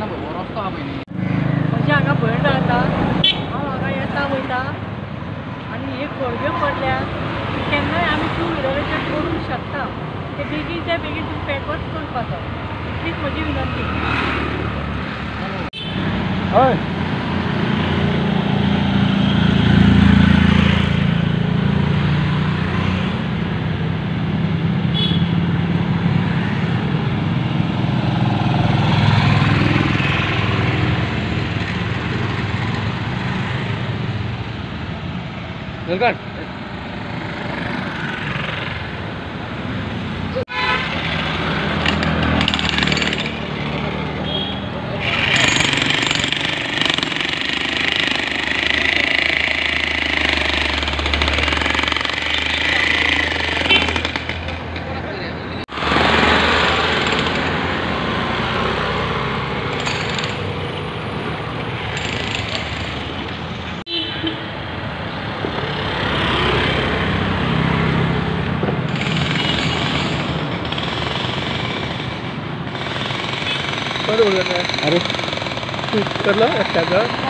वाहनां बरोबर रस्तो आहा पळय न्ही म्हणजे हांगा भंय रावता हांव हांगा येता वयता आनी हे गडब्यो पडल्या केन्नाय आमी टू व्हिलरीचेर पडूंक शकता ते बेगीनच्या बेगीन तुमी पेटवच करपाचो हीच म्हजी विनंती. हय वेलकम अरे करलो एकट्याचं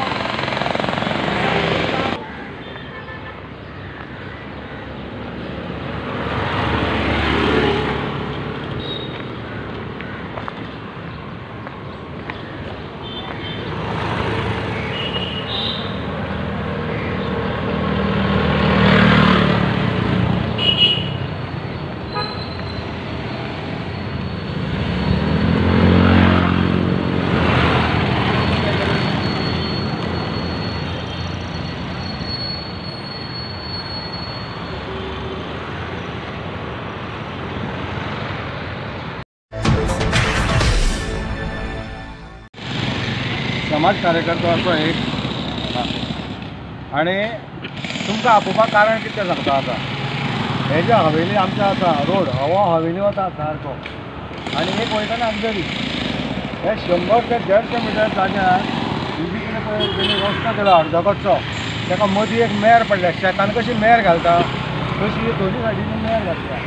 समाज कार्यकर्तो असो एक आणि तुमकां आपोवपाक कारण कितें सांगता आतां हे जे हवेली आमच्या आसा रोड हो हवेली वता सारको आनी एक वयताना अंधेरी हे 100 ते 150 मिटर जाग्यार इजिकले पळय तेणी रस्तो केला अर्दो कच्चो ताका मदीं एक मेर पडल्या शेतान कशी मेर घालता तशी दोनी सायडीनी मेर घातल्या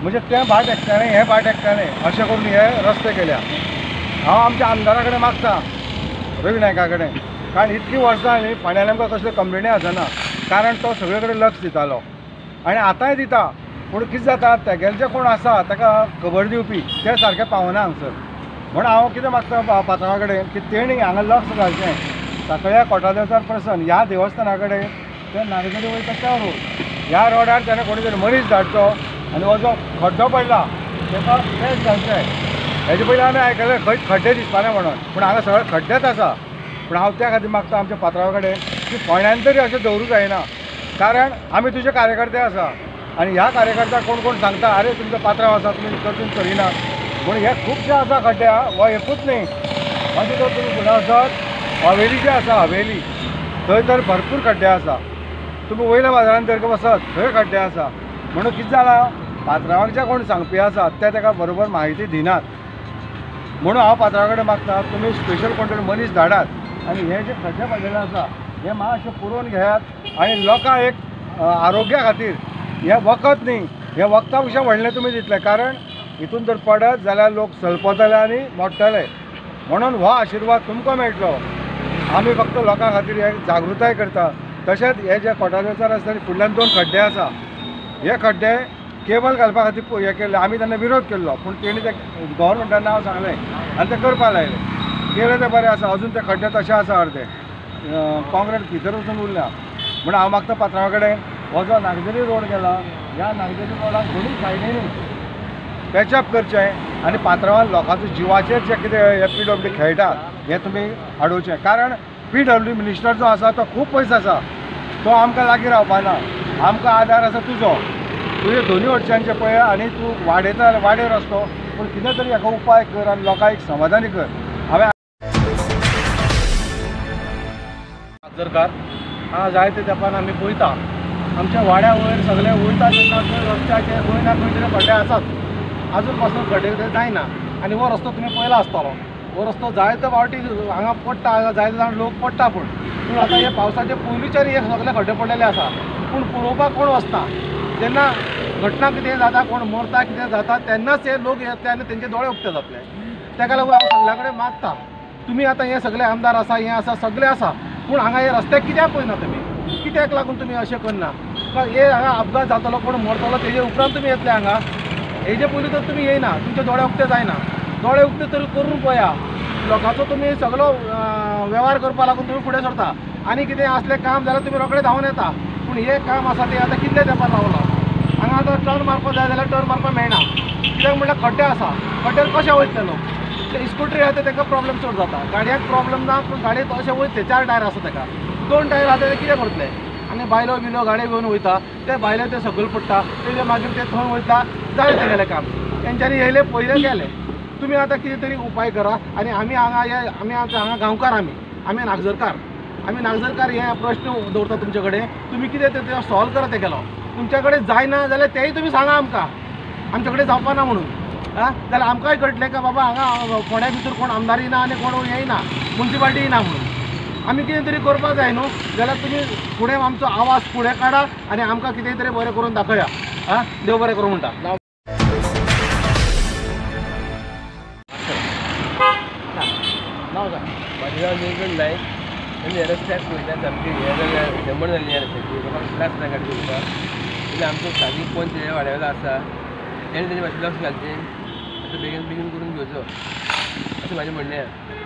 म्हणजे तें भाट एकट्याने हे भाट एकट्याने अशें करून हे रस्ते केल्या. हांव आमच्या आमदारा कडेन मागता रवी नायका कडेन कारण इतकी वर्सां न्ही फाल्यां आमकां कसल्यो कंप्लेनी आसना कारण तो सगळे कडेन लक्ष दितालो आनी आतांय दिता पूण कितें जाता तेगेले जे कोण आसा ताका खबर दिवपी ते सारके पावना हांगसर म्हण हांव कितें मागता पात्रांवा कडेन की तेणी हांगा लक्ष घालचें सकाळी कोटादेवचार प्रसन्न ह्या देवस्थाना कडेन ते नागरी वयता त्या रोड ह्या रोडार तेणें कोणी तरी मनीस धाडचो आनी हो जो खड्डो पडला ताका पेस्ट घालचें. हेजे पयलीं आमी आयकलें खंय खड्डे दिसपाना म्हणून पूण हांगा सगळे खड्डेच आसा पूण हांव त्या खातीर मागता आमच्या पात्रांवा कडेन की फोंड्यान तरी अशें दवरूंक जायना कारण आमी तुजे कार्यकर्ते आसा आनी ह्या कार्यकर्त्याक कोण कोण सांगता अरे तुमचो पात्रांव आसा तुमी करचून करिना पूण हे खुबशे आसा खड्डे हो एकूच न्ही मागीर जर तुमी फुडें वचत हवेली जी आसा हवेली थंय तर भरपूर खड्डे आसा तुमी वयल्या बाजारांत जर वचत थंय खड्डे आसा म्हणून कितें जालां पात्रांवाक जे कोण सांगपी आसात ते ताका बरोबर म्हायती दिनात म्हणून हांव पात्रांवा कडेन मागता तुमी स्पेशल कोण तरी मनीस धाडात आनी हे जे खड्डे पडलेले आसा हे मातशें पुरोवन घेयात आनी लोकांक एक आरोग्या खातीर हे वखद न्ही हे वखदा पेक्षा व्हडलें तुमी दितले कारण हितून जर पडत जाल्यार लोक सलपतले आनी मोडटले म्हणून हो आशिर्वाद तुमकां मेळटलो. आमी फक्त लोकां खातीर हे जागृताय करता. तशेंच हे जे कोटादेवचार आसा ताचे फुडल्यान 2 खड्डे आसा हे खड्डे केबल घालपा खातीर हे केल्ले आमी तेन्ना विरोध केल्लो पूण तेणी ते गव्हर्मेंटान नांव सांगलें आनी ते करपा लायले केले ते बरें आसा अजून ते खड्डे तशे आसा अर्दे काँक्रीट भितर वचून उरल्या म्हण हांव मागता पात्रांवा कडेन हो जो नागदेरी रोड गेला ह्या नागदेरी रोडाक दोनूय सायडीनी पॅचअप करचें आनी पात्रांवान लोकांचो जिवाचेर जे कितें हे PWD खेळटात हें तुमी अडोवचें कारण PWD मिनिस्टर जो आसा तो खूब पयस आसा तो आमकां लागीं रावपाना आमकां आदार आसा तुजो तुजे दोनूय वटच्यांचे पळय आनी तूं वाडयता वाडे रस्तो पूण कितें तरी हाका उपाय कर आनी लोकांक एक समाधानी कर. हांवें सरकार हांगा जायते तेंपान आमी पळयता आमच्या वाड्या वयर सगळे वयता तेन्ना रस्त्याचे खंय ना खंय तरी खड्डे आसात आजून पासून खड्डे जायना आनी हो रस्तो तुमी पयला आसतलो हो रस्तो जायते फावटी हांगा पडटा हांगा जायते जाण लोक पडटा पूण आतां हे पावसाचे पयलींच्यान हे सगळे खड्डे पडलेले आसा पूण पळोवपाक कोण वचना जेन्ना घटना कितें जाता कोण मरता कितें जाता तेन्नाच हे लोक येतले आनी तेंचे दोळे उक्ते जातले. ताका लागून हांव सगळ्या कडेन मागता तुम्ही आता हे सगळे आमदार आसा हे आसा सगळे आसा पूण हांगा हे रस्त्याक कित्याक पळयना तुमी कित्याक लागून तुमी अशें करना हे हांगा अपघात जातलो कोण मरतलो तेजे उपरांत तुमी येतले हांगा हेजे पयलीं तर तुमी येयना तुमचे दोळे उक्ते जायना दोळे उक्ते तरी करून पळया लोकांचो तुमी सगळो वेव्हार करपा लागून तुमी फुडें सरता आनी कितें असलें काम जाल्यार तुमी रोखडे धांवन येता पूण हे काम आसा तें आतां कितले तेंपार रावला हांगा आतां टर्न मारपाक जाय जाल्यार टर्न मारपाक मेळना कित्याक म्हणल्यार खड्डे आसा खड्ड्यार कशें वयतले लोक ते स्कूटरी आसा ते तांकां प्रॉब्लेम चड जाता गाडयांक प्रॉब्लेम ना पूण गाडयेक अशें वयतले 4 टायर आसा ताका 2 टायर आसा ते कितें करतले आनी बायलो बिलो गाडयो घेवन वयता ते भायले ते सकयल पडटा तेजे मागीर ते थंय वयता जालें तेगेलें काम तेंच्यांनी येयले पयले गेले तुमी आतां कितें तरी उपाय करा आनी आमी हांगा आमी हांगा गांवकार आमी नागजरकार हे प्रश्न दवरता तुमचे कडेन तुमी कितें ते सॉल्व करा तेगेलो तुमच्या कडेन जायना जाल्यार तेय तुमी सांगा आमकां आमचे कडेन जावपा ना म्हणून जाल्यार आमकांय कळटलें का बाबा हांगा फोंड्या भितर कोण आमदारी ना आनी कोण येयना मुन्सिपाल्टी ना म्हणून आमी कितें तरी करपाक जाय न्हू जाल्यार तुमी फुडें आमचो आवाज फुडें काडा आनी आमकां कितें तरी बरें करून दाखया देव बरें करूं म्हणटा नाव सांग माझे नाव निरंजन नाईक म्हणजे रस्त्याक पळयता सामकी हे जाल्यार शंबर जाल्ली ह्या रस्त्याची लोकांक त्रास जाता गाडी चलोवपाक म्हणजे आमचो स्थानीक पंच हे वाड्यावेलो आसा तेणें तेजे मातशें लक्ष घालचें आतां बेगीन करून घेवचो अशें म्हाजें म्हणणें आसा